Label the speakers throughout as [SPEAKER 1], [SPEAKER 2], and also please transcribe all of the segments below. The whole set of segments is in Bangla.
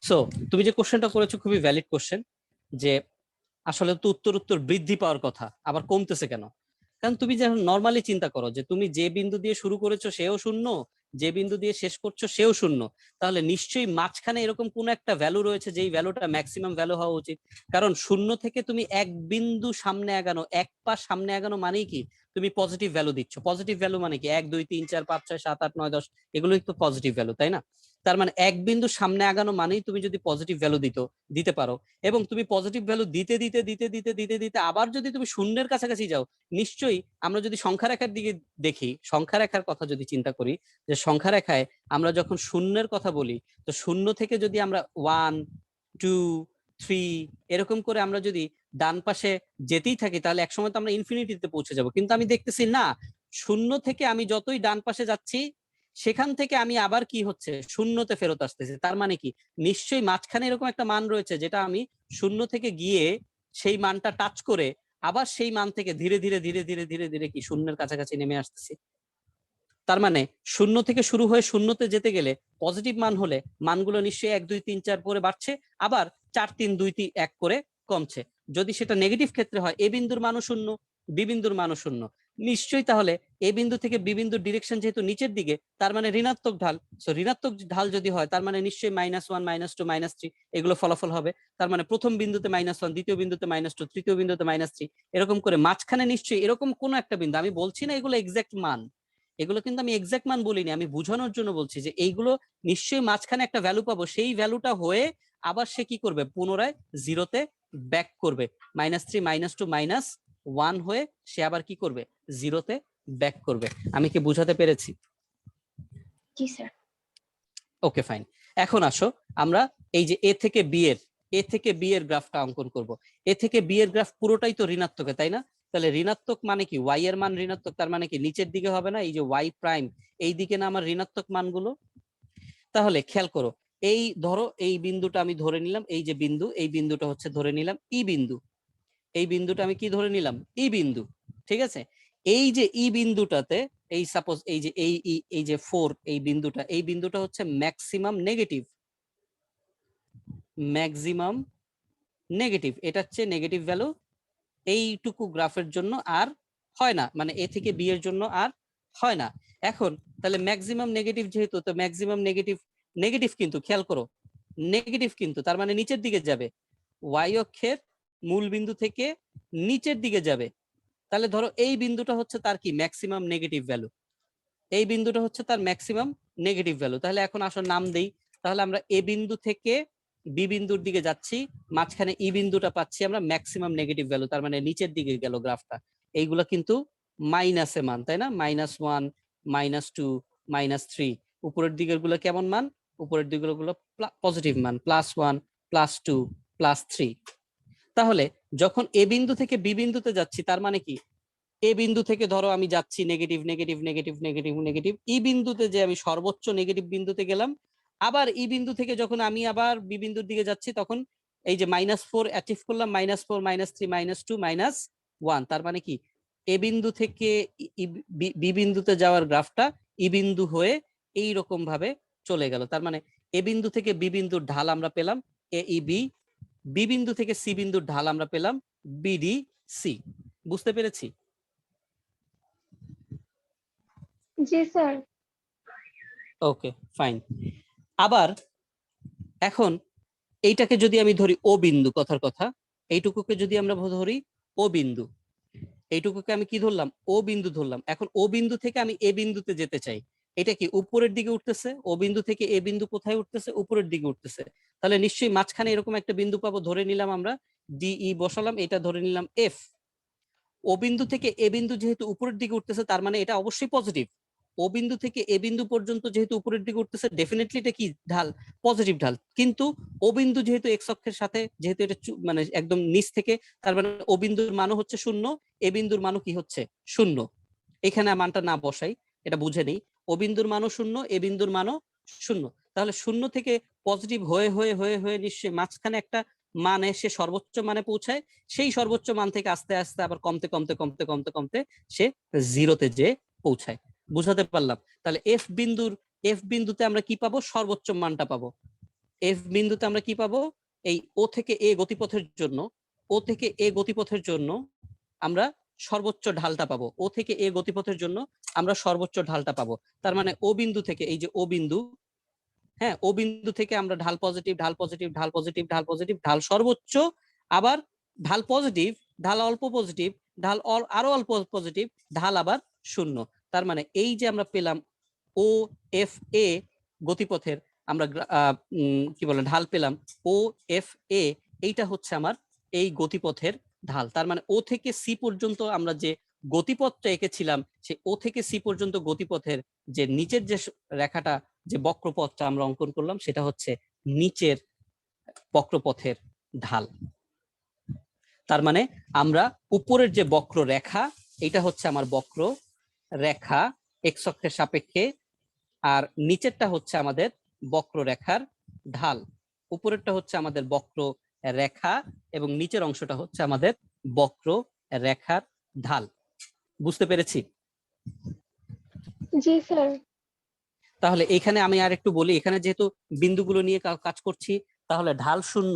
[SPEAKER 1] সো তুমি যে কোশ্চেনটা করেছো খুবই ভ্যালিড কোশ্চেন, যে আসলে তো উত্তর উত্তর বৃদ্ধি পাওয়ার কথা, আবার কমতেছে কেন? কারণ তুমি যখন নর্মালি চিন্তা করো যে তুমি যে বিন্দু দিয়ে শুরু করেছো সেও শূন্য, যে বিন্দু দিয়ে শেষ করছো সেও শূন্য, তাহলে নিশ্চয়ই মাঝখানে এরকম কোন একটা ভ্যালু রয়েছে যেই ভ্যালুটা ম্যাক্সিমাম ভ্যালু হওয়া উচিত। কারণ শূন্য থেকে তুমি এক বিন্দু সামনে আগানো, এক পা সামনে আগানো মানেই কি তুমি পজিটিভ ভ্যালু দিচ্ছ। পজিটিভ ভ্যালু মানে কি 1 2 3 4 5 6 7 8 9 10, এগুলোই তো পজিটিভ ভ্যালু, তাই না? তার মানে এক বিন্দু সামনে আগানো মানেই তুমি যদি পজিটিভ ভ্যালু দিতে পারো, এবং তুমি পজিটিভ ভ্যালু দিতে দিতে দিতে দিতে দিতে দিতে আবার যদি তুমি শূন্যের কাছাকাছি যাও, নিশ্চয়ই আমরা যদি সংখ্যা রেখার দিকে দেখি, সংখ্যা রেখার কথা যদি চিন্তা করি, যে সংখ্যা রেখায় আমরা যখন শূন্যের কথা বলি, তো শূন্য থেকে যদি আমরা 1 2 3 এরকম করে আমরা যদি ডান পাশে যেতেই থাকি, তাহলে একসময় তো আমরা ইনফিনিটিতে পৌঁছে যাব। কিন্তু আমি দেখতেছি না, শূন্য থেকে আমি যতই ডান পাশে যাচ্ছি সেখান থেকে আমি আবার কি হচ্ছে, শূন্যতে ফেরত আসতেছে। তার মানে কি নিশ্চয়ই মাঝখানে এরকম একটা মান রয়েছে যেটা আমি শূন্য থেকে গিয়ে সেই মানটা টাচ করে আবার সেই মান থেকে ধীরে ধীরে ধীরে ধীরে ধীরে ধীরে কি শূন্যের কাছাকাছি নেমে আসতেছি। তার মানে শূন্য থেকে শুরু হয়ে শূন্যতে যেতে গেলে পজিটিভ মান হলে মানগুলো নিশ্চয়ই 1 2 3 4 করে বাড়ছে, আবার 4 3 2 3 1 করে কমছে। যদি সেটা নেগেটিভ ক্ষেত্রে হয়, এ বিন্দুর মানও শূন্য, বি বিন্দুর মানও শূন্য, নিশ্চয়ই তাহলে এ বিন্দু থেকে বি বিন্দুর ডিরেকশন যেহেতু নিচের দিকে, তার মানে ঋণাত্মক ঢাল। সো ঋণাত্মক ঢাল যদি হয়, তার মানে নিশ্চয়ই -1 -2 -3 এগুলো ফলাফল হবে। তার মানে প্রথম বিন্দুতে -1, দ্বিতীয় বিন্দুতে -2, তৃতীয় বিন্দুতে -3, এরকম করে মাঝখানে নিশ্চয়ই এরকম কোন একটা বিন্দু। আমি বলছি না এগুলো এক্সাক্ট মান, এগুলো কিন্তু আমি এক্সাক্ট মান বলিনি, আমি বোঝানোর জন্য বলছি যে এইগুলো নিশ্চয়ই মাঝখানে একটা ভ্যালু পাবো, সেই ভ্যালুটা হয়ে আবার সে কি করবে, পুনরায় জিরোতে ব্যাক করবে। -3 -2 -1 হয়ে সে আবার কি করবে, জিরোতে ব্যাক করবে। আমি কি বুঝাতে পেরেছি?
[SPEAKER 2] জি স্যার।
[SPEAKER 1] Okay fine. এখন আসো আমরা এই যে এ থেকে বি এর গ্রাফটা অঙ্কন করব। এ থেকে বি এর গ্রাফ পুরোটাই তো ঋণাত্মকে, তাই না? তাহলে ঋণাত্মক মানে কি ওয়াই এর মান ঋণাত্মক, তার মানে কি নিচের দিকে হবে না, এই যে ওয়াই প্রাইম এই দিকে না আমার ঋণাত্মক মানগুলো। তাহলে খেয়াল করো, এই ধরো এই বিন্দুটা আমি ধরে নিলাম, এই যে বিন্দু, এই বিন্দুটা হচ্ছে ধরে নিলাম ই বিন্দু, এই বিন্দুটা আমি কি ধরে নিলাম, ই বিন্দু, ঠিক আছে? এই যে ই বিন্দুটাতে, এই সাপোজ এই যে এই যে 4, এই বিন্দুটা হচ্ছে ম্যাক্সিমাম নেগেটিভ, ম্যাক্সিমাম নেগেটিভ, এটা হচ্ছে নেগেটিভ ভ্যালু এইটুকু গ্রাফের জন্য আর হয় না, মানে এ থেকে বি এর জন্য আর হয় না। এখন তাহলে ম্যাক্সিমাম নেগেটিভ যেহেতু, তো ম্যাক্সিমাম নেগেটিভ, নেগেটিভ কিন্তু খেয়াল করো, নেগেটিভ কিন্তু তার মানে নিচের দিকে যাবে, ওয়াই অক্ষের মূল বিন্দু থেকে নিচের দিকে যাবে। তাহলে ধরো এই বিন্দুটা হচ্ছে তার কি ম্যাক্সিমাম নেগেটিভ ভ্যালু, এই বিন্দুটা হচ্ছে তার ম্যাক্সিমাম নেগেটিভ ভ্যালু। তাহলে এখন আসলে নাম দেই, তাহলে আমরা এ বিন্দু থেকে বি বিন্দুর দিকে যাচ্ছি, মাঝখানে ই বিন্দুটা পাচ্ছি আমরা ম্যাক্সিমাম নেগেটিভ ভ্যালু, তার মানে নিচের দিকে গেল গ্রাফটা। এইগুলো কিন্তু মাইনাসে মান, তাই না? -1 -2 -3। উপরের দিকের গুলো কেমন মান? উপরের দিকের গুলো পজিটিভ মান, +1 +2 +3। তাহলে যখন এ বিন্দু থেকে বি বিন্দুতে যাচ্ছি, তার মানে কি এ বিন্দু থেকে ধরো আমি যাচ্ছি negative negative negative negative negative, ই বিন্দুতে যে আমি সর্বোচ্চ নেগেটিভ বিন্দুতে গেলাম, আবার ই বিন্দু থেকে যখন আমি আবার বি বিন্দুর দিকে যাচ্ছি, তখন এই যে -4 অ্যাচিভ করলাম, -4 -3 -2 -1। তার মানে কি এ বিন্দু থেকে বি বিন্দুতে যাওয়ার গ্রাফটা ই বিন্দু হয়ে এই রকম ভাবে চলে গেল। তার মানে এ বিন্দু থেকে বি বিন্দুর ঢাল আমরা পেলাম এ ই বি, বি বিন্দু থেকে সি বিন্দুর ঢাল আমরা পেলাম বিডি সি। বুঝতে পেরেছি?
[SPEAKER 2] জি স্যার।
[SPEAKER 1] Okay fine. আবার এখন এইটাকে যদি আমি ধরি ও বিন্দু, কথার কথা, এইটুকুকে যদি আমরা ধরি ও বিন্দু, এইটুকুকে আমি কি ধরলাম, ও বিন্দু ধরলাম। এখন ও বিন্দু থেকে আমি এ বিন্দুতে যেতে চাই, এটা কি উপরের দিকে উঠতেছে, ও বিন্দু থেকে এ বিন্দু কোথায় উঠতেছে, উপরের দিকে উঠতেছে। তাহলে নিশ্চয়ই মাঝখানে এরকম একটা বিন্দু পাবো, ধরে নিলাম আমরা ডিই বসালাম, এটা ধরে নিলাম এফ। ও বিন্দু থেকে এ বিন্দু যেহেতু উপরের দিকে উঠতেছে, তার মানে এটা অবশ্যই পজিটিভ। ও বিন্দু থেকে এ বিন্দু পর্যন্ত যেহেতু উপরের দিকে উঠতেছে, ডেফিনেটলি এটা কি ঢাল, পজিটিভ ঢাল। কিন্তু ও বিন্দু যেহেতু এক্স অক্ষের সাথে, যেহেতু এটা মানে একদম নিচ থেকে, তার মানে ও বিন্দুর মানও হচ্ছে শূন্য, এ বিন্দুর মানও কি হচ্ছে শূন্য। এখানে মানটা না বসাই, এটা বুঝে নেই। ও বিন্দুর মানও শূন্য, এ বিন্দুর মানও শূন্য। তাহলে শূন্য থেকে পজিটিভ হয়ে হয়ে হয়ে হয়ে নিশ্চয়ই মাঝখানে একটা মানে সে সর্বোচ্চ মানে পৌঁছায়, সেই সর্বোচ্চ মান থেকে আস্তে আস্তে আবার কমতে কমতে কমতে কমতে কমতে সে জিরোতে যে পৌঁছায়। বুঝাতে পারলাম? তাহলে এফ বিন্দুতে আমরা কি পাবো, সর্বোচ্চ মানটা পাবো। এফ বিন্দুতে আমরা কি পাবো, এই ও থেকে এ গতিপথের জন্য, ও থেকে এ গতিপথের জন্য আমরা সর্বোচ্চ ঢালটা পাবো, ও থেকে এ গতিপথের জন্য আমরা সর্বোচ্চ ঢালটা পাবো। তার মানে ও বিন্দু থেকে, এই যে ও বিন্দু, হ্যাঁ, ও বিন্দু থেকে আমরা ঢাল পজিটিভ, ঢাল পজিটিভ, ঢাল পজিটিভ, ঢাল পজিটিভ, ঢাল সর্বোচ্চ, আবার ঢাল পজিটিভ, ঢাল অল্প পজিটিভ, ঢাল আরো অল্প পজিটিভ, ঢাল আবার শূন্য। তার মানে এই যে আমরা পেলাম ও এফ এ গতিপথের আমরা কি বলে ঢাল পেলাম, ও এফ এ, এইটা হচ্ছে আমার এই গতিপথের ঢাল। তার মানে ও থেকে সি পর্যন্ত আমরা যে গতিপথটা এঁকেছিলাম, সে ও থেকে সি পর্যন্ত গতিপথের যে নিচের যে রেখাটা, যে বক্রপথটা আমরা অঙ্কন করলাম, সেটা হচ্ছে নিচের বক্রপথের ঢাল। তার মানে আমরা উপরের যে বক্র রেখা, এটা হচ্ছে আমার বক্র রেখা এক্স অক্ষের সাপেক্ষে, আর নিচেরটা হচ্ছে আমাদের বক্র রেখার ঢাল। উপরেরটা হচ্ছে আমাদের বক্র রেখা এবং নিচের অংশটা হচ্ছে আমাদের বক্র রেখার ঢাল। বুঝতে পেরেছি?
[SPEAKER 2] জি স্যার।
[SPEAKER 1] তাহলে এখানে আমি আর একটু বলি, এখানে যেহেতু বিন্দুগুলো নিয়ে কাজ করছি, তাহলে ঢাল শূন্য,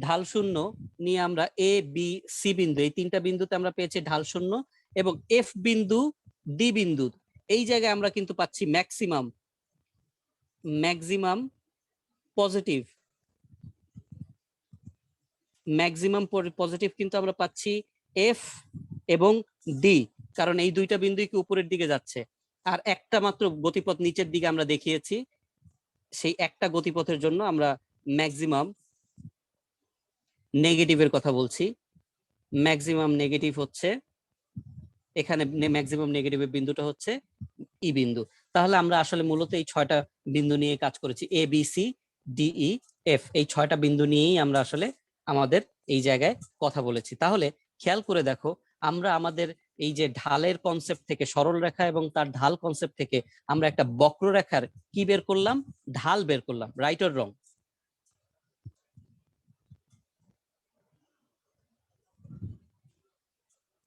[SPEAKER 1] ঢাল শূন্য নিয়ে আমরা এ বি সি বিন্দু, এই তিনটা বিন্দুতে আমরা পেয়েছি ঢাল শূন্য, এবং এফ বিন্দু ডি বিন্দু, এই জায়গায় আমরা কিন্তু পাচ্ছি maximum, maximum positive, maximum positive কিন্তু আমরা পাচ্ছি এফ এবং ডি, কারণ এই দুইটা বিন্দুই কি উপরের দিকে যাচ্ছে, আর একটা মাত্র গতিপথ নিচের দিকে আমরা দেখিয়েছি, সেই একটা গতিপথের জন্য আমরা ম্যাক্সিমাম নেগেটিভের কথা বলছি। ম্যাক্সিমাম নেগেটিভ হচ্ছে এখানে, ম্যাক্সিমাম নেগেটিভের বিন্দুটা হচ্ছে ই বিন্দু। তাহলে আমরা আসলে মূলত এই 6টা বিন্দু নিয়ে কাজ করেছি, A B C D E F, এই 6টা বিন্দু নিয়েই আমরা আসলে আমাদের এই জায়গায় কথা বলেছি। তাহলে খেয়াল করে দেখো, আমরা আমাদের এই যে ঢালের কনসেপ্ট থেকে, সরল রেখা এবং তার ঢাল কনসেপ্ট থেকে আমরা একটা বক্ররেখার কি বের করলাম, ঢাল বের করলাম। রাইট অর রং?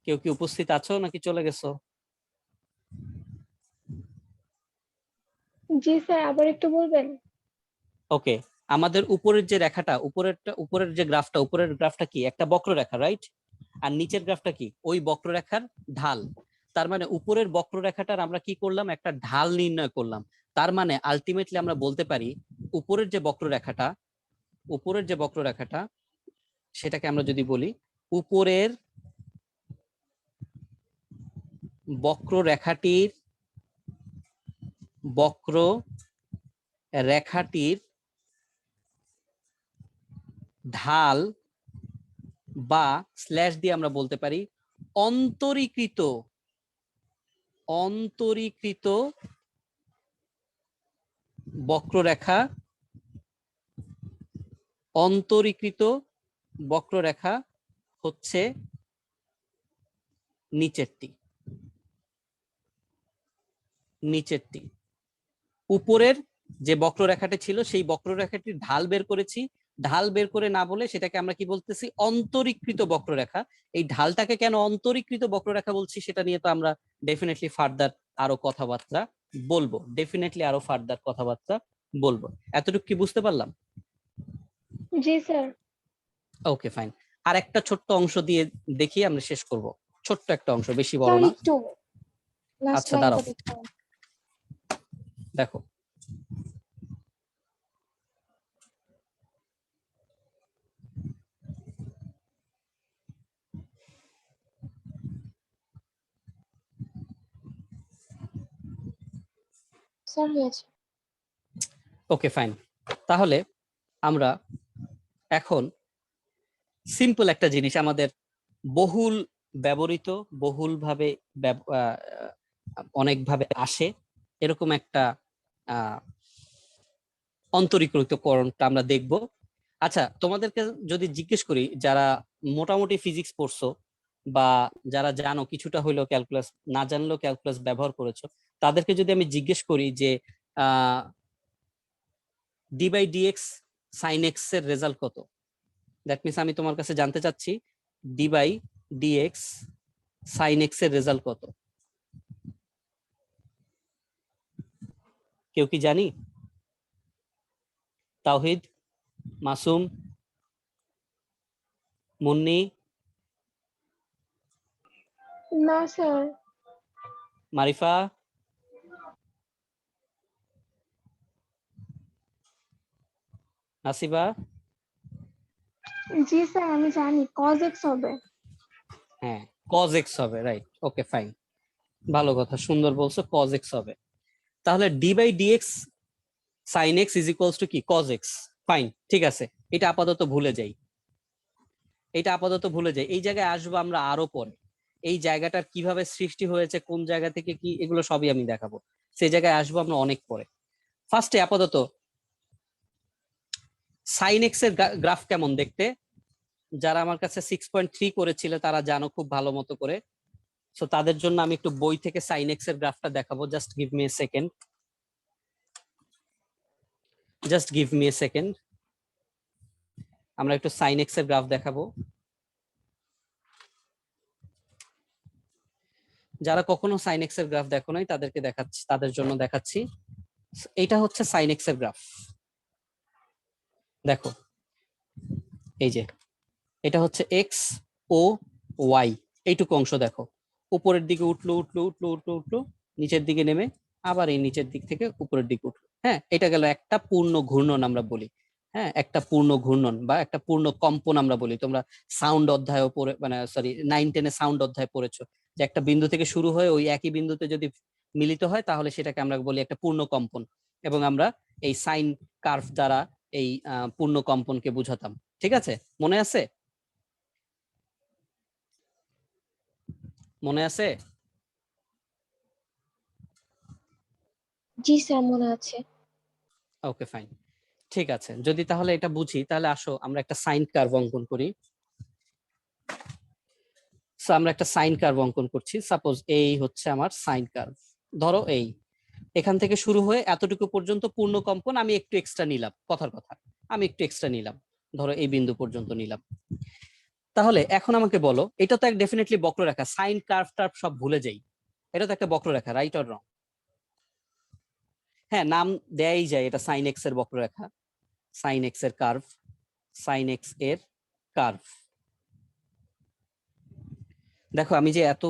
[SPEAKER 1] কেউ কি উপস্থিত আছো নাকি চলে গেছো?
[SPEAKER 2] জি স্যার, আবার একটু বলবেন?
[SPEAKER 1] ওকে, আমাদের উপরের যে রেখাটা, উপরের যে গ্রাফটা, উপরের গ্রাফটা কি একটা বক্ররেখা, রাইট? আর নিচের গ্রাফটা কি ওই বক্ররেখার ঢাল। তার মানে উপরের বক্ররেখাটার আমরা কি করলাম, একটা ঢাল নির্ণয় করলাম। তার মানে আলটিমেটলি আমরা বলতে পারি উপরের যে বক্ররেখাটা, উপরের যে বক্ররেখাটা, সেটাকে আমরা যদি বলি উপরের বক্ররেখাটির, বক্র রেখাটির ঢাল, বা স্ল্যাশ দিয়ে আমরা বলতে পারি অন্তরীকৃত, অন্তরীকৃত বক্ররেখা, অন্তরীকৃত বক্ররেখা হচ্ছে নিচেরটি, নিচেরটি। উপরের যে বক্ররেখাটি ছিল সেই বক্ররেখাটির ঢাল বের করেছি, ঢাল বের করে না বলে সেটাকে আমরা কি বলতেছি, অন্তরীকৃত বক্ররেখা। এই ঢালটাকে কেন অন্তরীকৃত বক্ররেখা বলছি সেটা নিয়ে তো আমরা ডেফিনেটলি ফার্দার আরো কথাবার্তা বলবো, ডেফিনেটলি আরো ফার্দার কথাবার্তা বলবো। এতটুকু কি বুঝতে পারলাম?
[SPEAKER 2] জি স্যার।
[SPEAKER 1] Okay fine. আর একটা ছোট্ট অংশ দিয়ে দেখি আমরা শেষ করব, ছোট্ট একটা অংশ, বেশি বড়
[SPEAKER 2] স্যার
[SPEAKER 1] না।
[SPEAKER 2] একটু লাস্ট
[SPEAKER 1] আচ্ছা
[SPEAKER 2] লাইনটা
[SPEAKER 1] দাঁড়াও,
[SPEAKER 2] দেখুন।
[SPEAKER 1] দেখো
[SPEAKER 2] স্যার হয়েছে।
[SPEAKER 1] Okay fine. তাহলে আমরা এখন সিম্পল একটা জিনিস, আমাদের বহুল ব্যবহৃত, বহুলভাবে অনেকভাবে আসে এরকম একটা অন্তরীকৃতকরণটা আমরা দেখব। আচ্ছা, তোমাদেরকে যদি জিজ্ঞেস করি, যারা মোটামুটি ফিজিক্স পড়ছো বা যারা জানো কিছুটা হইলেও ক্যালকুলাস, না জানলেও ক্যালকুলাস ব্যবহার করেছো, তাদেরকে যদি আমি জিজ্ঞেস করি যে d by dx sine x এর রেজাল্ট কত, দ্যাট মিনস আমি তোমার কাছে জানতে চাচ্ছি d by dx sine x এর রেজাল্ট কত? কেউ কি জানি? তাওহিদ, মাসুম, মুন্নি,
[SPEAKER 2] না স্যার।
[SPEAKER 1] মারিফা, নাসিবা।
[SPEAKER 2] জি স্যার, আমি জানি cos x হবে।
[SPEAKER 1] হ্যাঁ, cos x হবে, রাইট। ওকে, ফাইন, ভালো কথা, সুন্দর বলছো, cos x হবে। তাহলে d by dx sin x is equals to কি? cos x। ফাইন, ঠিক আছে, এটা আপাতত ভুলে যাই, এটা আপাতত ভুলে যাই। এই জায়গায় আসবো আমরা আরো পরে। এই জায়গাটার কিভাবে সৃষ্টি হয়েছে, কোন জায়গা থেকে কি, এগুলো সবই আমি দেখাবো। সেই জায়গায় আসবো আমরা অনেক পরে। ফার্স্টে আপাতত সাইন এক্স এর গ্রাফ কেমন দেখতে, যারা আমার কাছে 6.3 করেছিল তারা জানো খুব ভালো মতো করে। সো তাদের জন্য আমি একটু বই থেকে সাইন এক্স এর গ্রাফটা দেখাবো। Just give me a second, just give me a second. আমরা একটু সাইন এক্স এর গ্রাফ দেখাবো। যারা কখনো সাইন এক্স এর গ্রাফ দেখো নাই তাদেরকে দেখাচ্ছি, তাদের জন্য দেখাচ্ছি। এটা হচ্ছে সাইন এক্স এর গ্রাফ। দেখো, এই যে এটা হচ্ছে এক্স ও ওয়াই, এইটুকু অংশ দেখো, উপরের দিকে উঠলো উঠলো উঠলো উঠলো উঠলো, নিচের দিকে নেমে আবার এই নিচের দিক থেকে উপরের দিকে উঠলো। হ্যাঁ, এটা গেল একটা পূর্ণ ঘূর্ণন আমরা বলি। হ্যাঁ, একটা পূর্ণ ঘূর্ণন বা একটা পূর্ণ কম্পন আমরা বলি। তোমরা সাউন্ড অধ্যায় পড়ে, মানে সরি 9-10 সাউন্ড অধ্যায় পড়েছো, যে একটা বিন্দু থেকে শুরু হয়ে ওই একই বিন্দুতে যদি মিলিত হয় তাহলে সেটাকে আমরা বলি একটা পূর্ণ কম্পন। এবং আমরা এই সাইন কার্ভ দ্বারা এই পূর্ণ কম্পনকে বুঝাতাম। ঠিক আছে, মনে আছে? মনে আছে?
[SPEAKER 2] জি স্যার, মনে আছে।
[SPEAKER 1] ওকে, ফাইন, ঠিক আছে। যদি তাহলে এটা বুঝি, তাহলে আসো আমরা একটা সাইন কার্ভ অঙ্কন করি। সো আমরা একটা সাইন কার্ভ অঙ্কন করছি। সাপোজ এই হচ্ছে আমার সাইন কার্ভ। ধরো এই এখান থেকে শুরু হয়ে এতটুকু পর্যন্ত পূর্ণ কম্পন, আমি একটু এক্সট্রা নিলাম, কথার কথা, আমি একটু এক্সট্রা নিলাম, ধরো এই বিন্দু পর্যন্ত নিলাম। তাহলে এখন আমাকে বলো, এটা তো এক ডেফিনেটলি বক্ররেখা, সাইন কার্ভ টার্ভ সব ভুলে যাই, এটা তো একটা বক্ররেখা, রাইট অর রং? হ্যাঁ, নাম দেয়াই যায়, এটা সাইন এক্স এর বক্ররেখা, সাইন এক্স এর কার্ভ, সাইন এক্স এর কার্ভ। দেখো আমি যে এত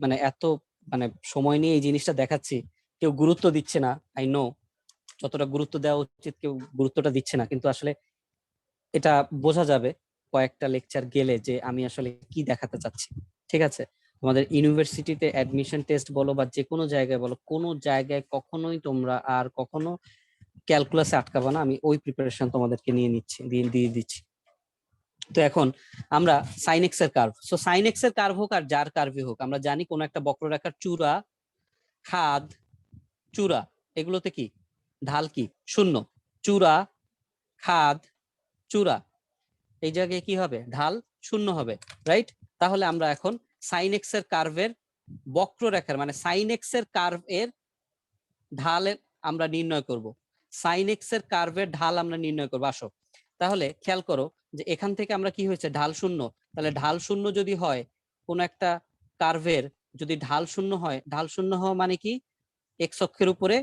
[SPEAKER 1] মানে এত মানে সময় নিয়ে এই জিনিসটা দেখাচ্ছি, কেউ গুরুত্ব দিচ্ছে না, আই নো, যতটা গুরুত্ব দেওয়া উচিত কেউ গুরুত্বটা দিচ্ছে না, কিন্তু আসলে এটা বোঝা যাবে কয়েকটা লেকচার গেলে যে আমি আসলে কি দেখাতে চাচ্ছি। ঠিক আছে, তোমাদের ইউনিভার্সিটিতে অ্যাডমিশন টেস্ট বলো বা যে কোনো জায়গায় বলো, কোনো জায়গায় কখনোই তোমরা আর কখনো ক্যালকুলাসে আটকাবা না, আমি ওই প্রিপারেশন তোমাদেরকে নিয়ে নিচ্ছি, দিয়ে দিচ্ছি। তো এখন আমরা সাইন এক্স এর কার্ভ, সো সাইন এক্স এর কার্ভ হোক আর যার কার্ভই হোক, আমরা জানি কোন একটা বক্ররেখার চূড়া, খাদ, চূড়া, এগুলোতে কি ঢাল কি? শূন্য। চূড়া, খাদ, চূড়া, এই জায়গায় কি হবে? ঢাল শূন্য হবে, রাইট? তাহলে আমরা এখন সাইন এক্স এর কার্ভের বক্ররেখার, মানে সাইন এক্স এর কার্ভ এর ঢালের আমরা নির্ণয় করব। সাইন এক্স এর কার্ভের ঢাল আমরা নির্ণয় করবো। আসো তাহলে খেয়াল করো যে এখান থেকে আমরা কি হয়েছে, ঢাল শূন্য। তাহলে ঢাল শূন্য যদি হয় কোন একটা কার্ভের, যদি ঢাল শূন্য হয়, ঢাল শূন্য হওয়া মানে কি? এক্স অক্ষের উপরে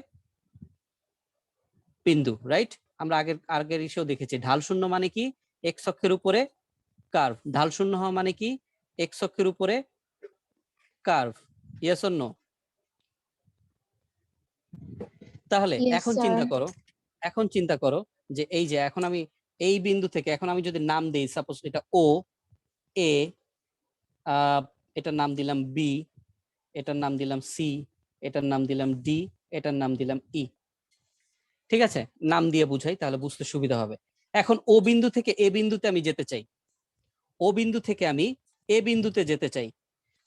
[SPEAKER 1] বিন্দু, রাইট? আমরা আগের ইসেও দেখেছি, ঢাল শূন্য মানে কি? এক্স অক্ষের উপরে কার্ভ। ঢাল শূন্য হওয়া মানে কি? এক্স অক্ষের উপরে কার্ভ। Yes or no? তাহলে
[SPEAKER 2] ইয়েস
[SPEAKER 1] এখন
[SPEAKER 2] স্যার।
[SPEAKER 1] চিন্তা করো, এখন চিন্তা করো যে এই যে এখন আমি এই বিন্দু থেকে, এখন আমি যদি নাম দেই, সাপোজ এটা ও, এ, এটার নাম দিলাম বি, এটার নাম দিলাম সি, এটার নাম দিলাম ডি, এটার নাম দিলাম ই। ঠিক আছে, নাম দিয়ে বুঝাই তাহলে বুঝতে সুবিধা হবে। এখন ও বিন্দু থেকে এ বিন্দুতে আমি যেতে চাই, ও বিন্দু থেকে আমি এ বিন্দুতে যেতে চাই।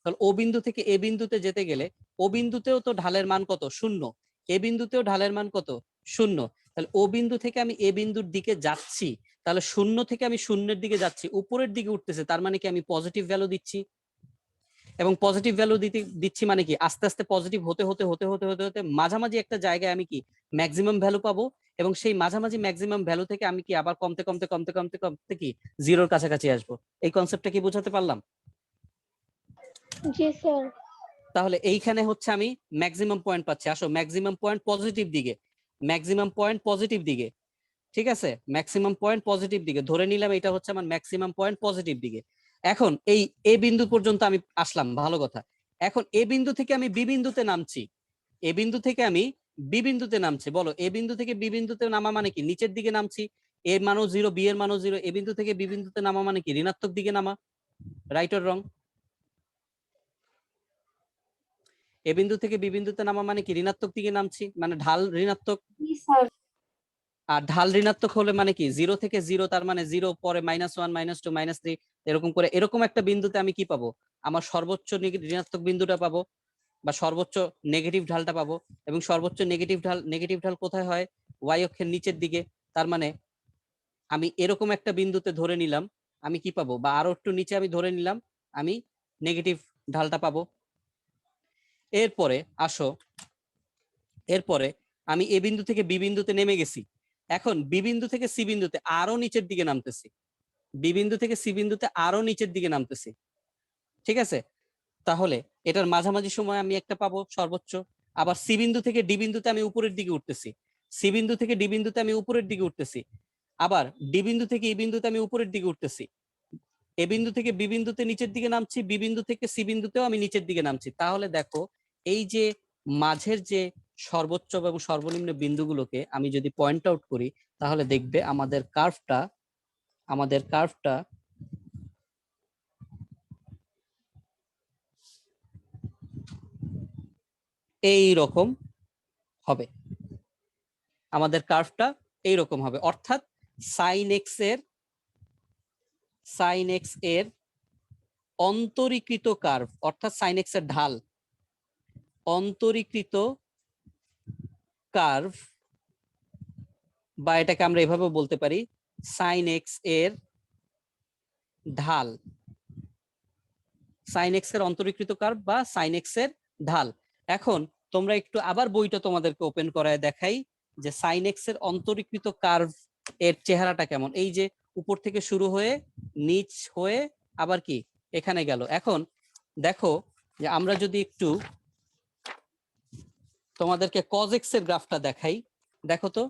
[SPEAKER 1] তাহলে ও বিন্দু থেকে এ বিন্দুতে যেতে গেলে ও বিন্দুতেও তো ঢালের মান কত? শূন্য। এ বিন্দুতেও ঢালের মান কত? শূন্য। তাহলে ও বিন্দু থেকে আমি এ বিন্দুর দিকে যাচ্ছি, তাহলে শূন্য থেকে আমি শূন্যের দিকে যাচ্ছি, উপরের দিকে উঠতেছে, তার মানে কি আমি পজিটিভ ভ্যালু দিচ্ছি। এবং পজিটিভ ভ্যালু দিচ্ছি মানে কি, আস্তে আস্তে পজিটিভ হতে হতে হতে হতে হতে হতে মাঝামাঝি একটা জায়গায় আমি কি ম্যাক্সিমাম ভ্যালু পাবো। এবং সেই মাঝামাঝি ম্যাক্সিমাম ভ্যালু থেকে আমি কি আবার কমতে কমতে কমতে কমতে কমতে কি জিরোর কাছাকাছি আসবো। এই কনসেপ্টটা কি বোঝাতে পারলাম?
[SPEAKER 2] জি স্যার।
[SPEAKER 1] তাহলে এইখানে হচ্ছে আমি ম্যাক্সিমাম পয়েন্ট পাচ্ছি। আসো ম্যাক্সিমাম পয়েন্ট পজিটিভ দিকে, ম্যাক্সিমাম পয়েন্ট পজিটিভ দিকে। ঠিক আছে, ম্যাক্সিমাম পয়েন্ট পজিটিভ দিকে ধরে নিলাম, এটা হচ্ছে আমার ম্যাক্সিমাম পয়েন্ট পজিটিভ দিকে। এখন এই এ বিন্দু পর্যন্ত আমি আসলাম, ভালো কথা। এখন এ বিন্দু থেকে আমি বি বিন্দুতে নামছি, এ বিন্দু থেকে আমি বি বিন্দুতে নামছি। বলো এ বিন্দু থেকে বি বিন্দুতে নামা মানে কি? নিচের দিকে নামছি, এর মানও 0, বি এর মানও 0। এ বিন্দু থেকে বি বিন্দুতে নামা মানে কি? ঋণাত্মক দিকে নামা। রাইট অর রং? এ বিন্দু থেকে বি বিন্দুতে নামা মানে কি? ঋণাত্মক দিকে নামছি, মানে ঢাল ঋণাত্মক।
[SPEAKER 2] জি স্যার।
[SPEAKER 1] আর ঢাল ঋণাত্মক হলে মানে কি? 0 থেকে 0, তার মানে 0 পরে -1, -2, -3, এরকম করে এরকম একটা বিন্দুতে আমি কি পাবো? আমার সর্বোচ্চ ঋণাত্মক বিন্দুটা পাবো, বা সর্বোচ্চ নেগেটিভ ঢালটা পাবো। এবং সর্বোচ্চ নেগেটিভ ঢাল কোথায় হয়? ওয়াই অক্ষের নিচের দিকে। তার মানে আমি এরকম একটা বিন্দুতে ধরে নিলাম আমি কি পাবো, বা আরো একটু নিচে আমি ধরে নিলাম আমি নেগেটিভ ঢালটা পাবো। এরপরে আসো, এরপরে আমি এ বিন্দু থেকে বি বিন্দুতে নেমে গেছি। এখন বি বিন্দু থেকে সি বিন্দুতে আরো নিচের দিকে নামতেছি, বি বিন্দু থেকে সি বিন্দুতে আরো নিচের দিকে নামতেছি। ঠিক আছে, তাহলে এটার মাঝামাঝি সময় আমি একটা পাবো সর্বোচ্চ। আবার সি বিন্দু থেকে ডি বিন্দুতে আমি উপরের দিকে উঠতেছি, সি বিন্দু থেকে ডি বিন্দুতে আমি উপরের দিকে উঠতেছি। আবার ডি বিন্দু থেকে ই বিন্দুতে আমি উপরের দিকে উঠতেছি। এ বিন্দু থেকে বি বিন্দুতে নিচের দিকে নামছি, বি বিন্দু থেকে সি বিন্দুতেও আমি নিচের দিকে নামছি। তাহলে দেখো এই যে মাঝের যে সর্বোচ্চ এবং সর্বনিম্ন বিন্দুগুলোকে আমি যদি পয়েন্ট আউট করি, তাহলে দেখবে আমাদের কার্ভটা এই রকম হবে। আমাদের কার্ভটা এই রকম হবে, অর্থাৎ সাইন এক্স এর অন্তরীকৃত কার্ভ, অর্থাৎ সাইন এক্স এর ঢাল, অন্তরীকৃত কার্ভ, বা এটাকে আমরা এভাবে বলতে পারি সাইন এক্স এর ঢাল, সাইন এক্স এর অন্তরীকৃত কার্ভ বা সাইন এক্স এর ঢাল। এখন তোমরা একটু আবার বইটা তোমাদেরকে ওপেন করায় দেখাই যে সাইন এক্স এর অন্তরীকৃত কার্ভ এর চেহারাটা কেমন। এই যে উপর থেকে শুরু হয়ে নিচ হয়ে আবার কি এখানে গেল। এখন দেখো যে আমরা যদি একটু তোমাদেরকে কজ এক্স এর গ্রাফটা দেখাই, দেখো তো,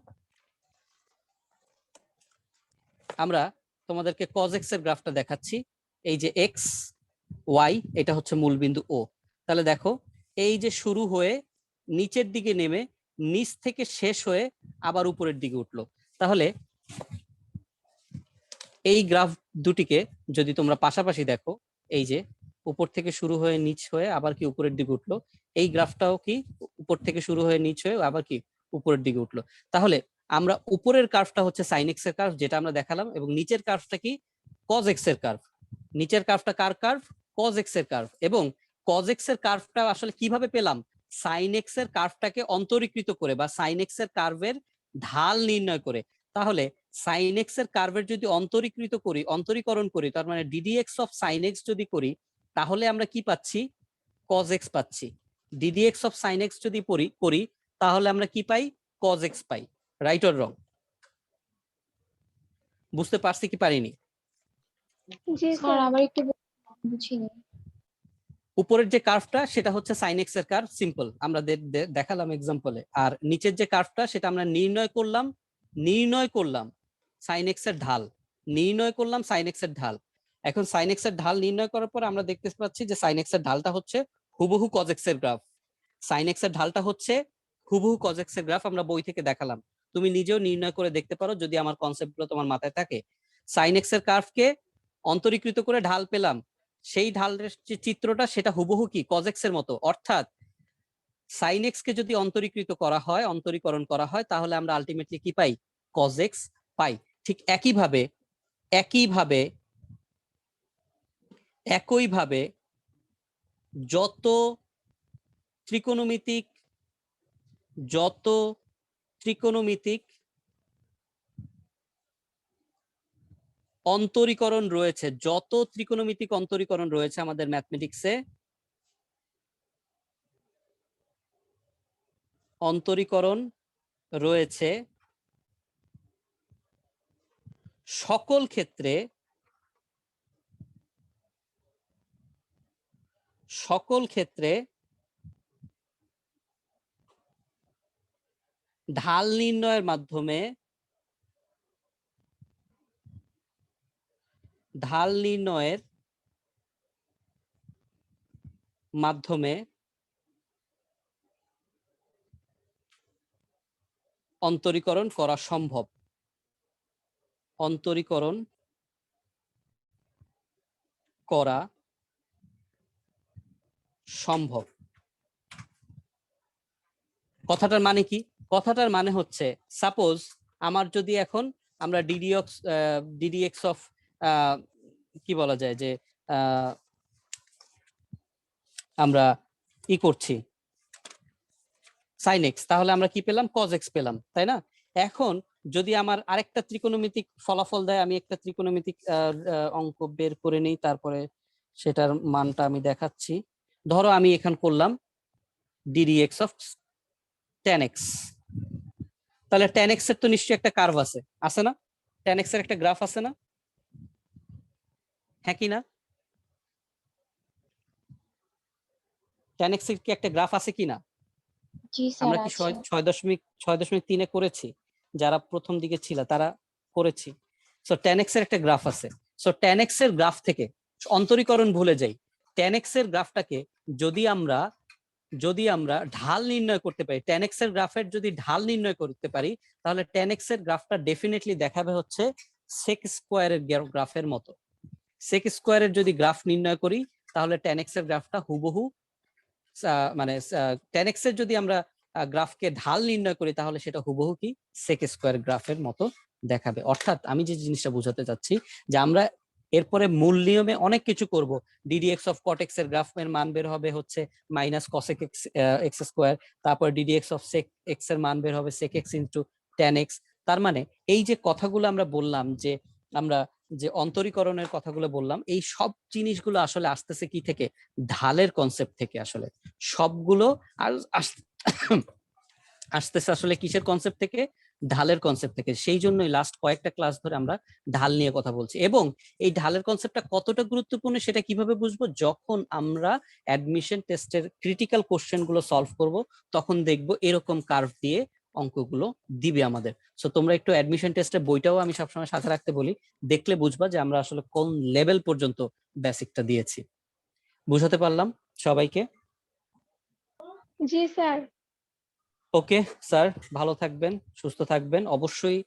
[SPEAKER 1] আমরা তোমাদেরকে কজ এক্স এর গ্রাফটা দেখাচ্ছি। এই যে এক্স ওয়াই, এটা হচ্ছে মূলবিন্দু ও। তাহলে দেখো এই যে শুরু হয়ে নিচের দিকে নেমে নিচ থেকে শেষ হয়ে আবার উপরের দিকে উঠলো। তাহলে এই গ্রাফ দুটিকে যদি তোমরা পাশাপাশি দেখো, এই যে উপর থেকে শুরু হয়ে নিচ হয়ে আবার কি উপরের দিকে উঠলো, এই গ্রাফটাও কি উপর থেকে শুরু হয়ে নিচ হয়ে আবার কি উপরের দিকে উঠলো। তাহলে আমরা উপরের কার্ভটা হচ্ছে সাইন এক্স এর কার্ভ, যেটা আমরা দেখালাম, এবং নিচের কার্ভটা কি? কজ এক্স এর কার্ভ। নিচের কার্ভটা কার কার্ভ? কজ এক্স এর কার্ভ। এবং কজ এক্স এর কার্ভটা আসলে কিভাবে পেলাম? সাইন এক্স এর কার্ভটাকে অন্তরীকৃত করে বা সাইন এক্স এর কার্ভের ঢাল নির্ণয় করে। তাহলে সাইন এক্স এর কার্ভের যদি অন্তরীকরণ করি, তার মানে ডিডিএক্স অফ সাইন এক্স যদি করি, তাহলে আমরা কি পাচ্ছি? কজ এক্স পাচ্ছি। ডিডিএক্স অফ সাইন এক্স যদি করি, তাহলে আমরা কি পাই? কজ এক্স পাই। Right or wrong? বুঝতে পারছি কি পারিনি?
[SPEAKER 2] জি
[SPEAKER 3] স্যার
[SPEAKER 2] স্যার।
[SPEAKER 3] আবার একটু বুঝিনি।
[SPEAKER 1] উপরের যে কার্ভটা সেটা হচ্ছে সাইন এক্স এর কার্ভ, সিম্পল, আমরা দেখালাম এক্সাম্পলে। আর নিচের যে কার্ভটা সেটা আমরা নির্ণয় করলাম সাইন এক্স এর ঢাল, সাইন এক্স এর ঢাল। এখন সাইন এক্স এর ঢাল নির্ণয় করার পর আমরা দেখতে পাচ্ছি যে সাইন এক্স এর ঢালটা হচ্ছে হুবহু কজ এক্স এর গ্রাফ। সাইন এক্স এর ঢালটা হচ্ছে হুবহু কজ এক্স এর গ্রাফ, আমরা বই থেকে দেখালাম। তুমি নিজেও নির্ণয় করে দেখতে পারো যদি আমার কনসেপ্টগুলো তোমার মাথায় থাকে। সাইন এক্স এর কার্ভকে অন্তরীকৃত করে ঢাল পেলাম, সেই ঢালের যে চিত্রটা সেটা হুবহু কি কজ এক্স এর মতো। অর্থাৎ সাইন এক্স কে যদি অন্তরীকরণ করা হয়, তাহলে আমরা আলটিমেটলি কি পাই? কজ এক্স পাই। ঠিক একইভাবে যত ত্রিকোণমিতিক অন্তরীকরণ রয়েছে আমাদের ম্যাথমেটিক্সে, অন্তরীকরণ রয়েছে সকল ক্ষেত্রে ঢাল নির্ণয়ের মাধ্যমে ঢাল নির্ণয়ের মাধ্যমে অন্তরীকরণ করা সম্ভব। অন্তরীকরণ করা সম্ভব। কথাটার মানে কি? কথাটার মানে হচ্ছে সাপোজ আমার যদি এখন আমরা ডিডিএক্স অফ কি বলা যায় যে আমরা কি করছি সাইন এক্স, তাহলে আমরা কি পেলাম? কজ এক্স পেলাম, তাই না? এখন যদি আমার আরেকটা ত্রিকোণমিতিক ফলাফল দেয়, আমি একটা ত্রিকোণমিতিক অঙ্ক বের করে নিই, তারপরে সেটার মানটা আমি দেখাচ্ছি। ধরো আমি এখানে করলাম ডিডিএক্স অফ tan x, তাহলে tan x এর তো নিশ্চয়ই একটা কার্ভ আছে না? tan x এর একটা গ্রাফ আছে না? হ্যাঁ কি না? tan x এর কি একটা গ্রাফ আছে কি না?
[SPEAKER 2] জি স্যার
[SPEAKER 1] আমরা কি
[SPEAKER 2] আছে।
[SPEAKER 1] 6.3 করেছি? যারা প্রথম দিকে ছিল তারা করেছি। সো tan x এর একটা গ্রাফ আছে। সো tan x এর গ্রাফ থেকে অন্তরীকরণ ভুলে যাই, tan x এর গ্রাফটাকে যদি আমরা ঢাল নির্ণয় করতে পারি, tan x এর গ্রাফের যদি ঢাল নির্ণয় করতে পারি, তাহলে tan x এর গ্রাফটা ডেফিনেটলি দেখাবে হচ্ছে sec স্কয়ারের গ্রাফের মতো। sec স্কয়ারের যদি গ্রাফ নির্ণয় করি, তাহলে tan x এর গ্রাফটা হুবহু মানে tan x এর যদি আমরা গ্রাফকে ঢাল নির্ণয় করি, তাহলে সেটা হুবহু কি sec স্কয়ার গ্রাফের মতো দেখাবে। অর্থাৎ আমি যে জিনিসটা বোঝাতে চাচ্ছি যে আমরা এরপরে মূল নিয়মে অনেক কিছু করব। ডিডিএক্স অফ কট এক্স এর গ্রাফের মান বের হবে হচ্ছে মাইনাস কসেক এক্স স্কোয়ার, তারপর ডিডিএক্স অফ সেক এক্স এর মান বের হবে sec x into tan x. তার মানে এই যে কথাগুলো আমরা বললাম, যে আমরা যে অন্তরীকরণের কথাগুলো বললাম, এই সব জিনিসগুলো আসলে আসতেছে কি থেকে? ঢালের কনসেপ্ট থেকে। আসলে সবগুলো আর আসতেছে আসলে কিসের কনসেপ্ট থেকে? ঢালের কনসেপ্ট থেকে। সেই জন্যই লাস্ট কয়েকটা ক্লাস ধরে আমরা ঢাল নিয়ে কথা বলছি। এবং এই ঢালের কনসেপ্টটা কতটা গুরুত্বপূর্ণ সেটা কিভাবে বুঝবো? যখন আমরা অ্যাডমিশন টেস্টের ক্রিটিক্যাল কোশ্চেন গুলো সলভ করব, তখন দেখবো এরকম কার্ভ দিয়ে অঙ্কগুলো দিবে আমাদের। সো তোমরা একটু অ্যাডমিশন টেস্টের বইটাও আমি সবসময় সাথে রাখতে বলি, দেখলে বুঝবা যে আমরা আসলে কোন লেভেল পর্যন্ত বেসিকটা দিয়েছি। বুঝাতে পারলাম সবাইকে?
[SPEAKER 2] জি স্যার।
[SPEAKER 1] ওকে স্যার, ভালো থাকবেন, সুস্থ থাকবেন। অবশ্যই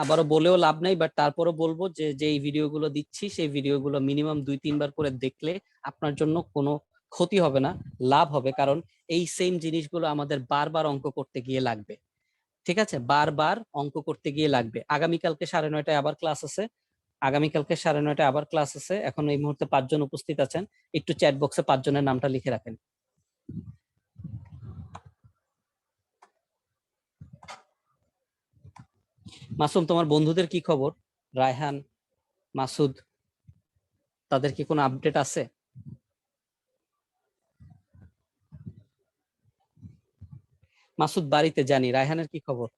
[SPEAKER 1] আবারও বলেও লাভ নাই, বাট তারপরও বলবো যে এই ভিডিওগুলো দিচ্ছি, সেই ভিডিওগুলো মিনিমাম 2-3 বার করে দেখলে আপনার জন্য কোনো ক্ষতি হবে না, লাভ হবে। কারণ এই সেম জিনিসগুলো আমাদের বারবার অঙ্ক করতে গিয়ে লাগবে। ঠিক আছে, বারবার অঙ্ক করতে গিয়ে লাগবে। আগামীকালকে 9:30টায় আবার ক্লাস আছে। এখন এই মুহূর্তে 5 জন উপস্থিত আছেন, একটু চ্যাট বক্সে 5 জনের নামটা লিখে রাখেন। মাসুম, তোমার বন্ধুদের কি খবর? রায়হান, মাসুদ, তাদের কি কোনো আপডেট আছে? মাসুদ বাড়িতে জানি, রায়হানের কি খবর?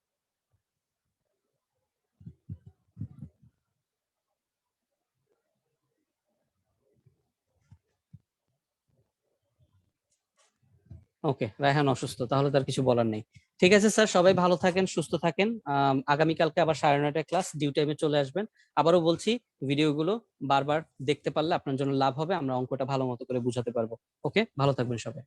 [SPEAKER 1] ওকে, রায়হান অসুস্থ, তাহলে তার কিছু বলার নেই। ঠিক আছে স্যার, সবাই ভালো থাকেন, সুস্থ থাকেন। আগামীকালকে আবার 9:30টায় ক্লাস, ডিউ টাইমে চলে আসবেন। আবারও বলছি, ভিডিওগুলো বারবার দেখতে পারলে আপনার জন্য লাভ হবে, আমরা অঙ্কটা ভালো মতো করে বুঝাতে পারবো। ওকে, ভালো থাকবেন সবাই।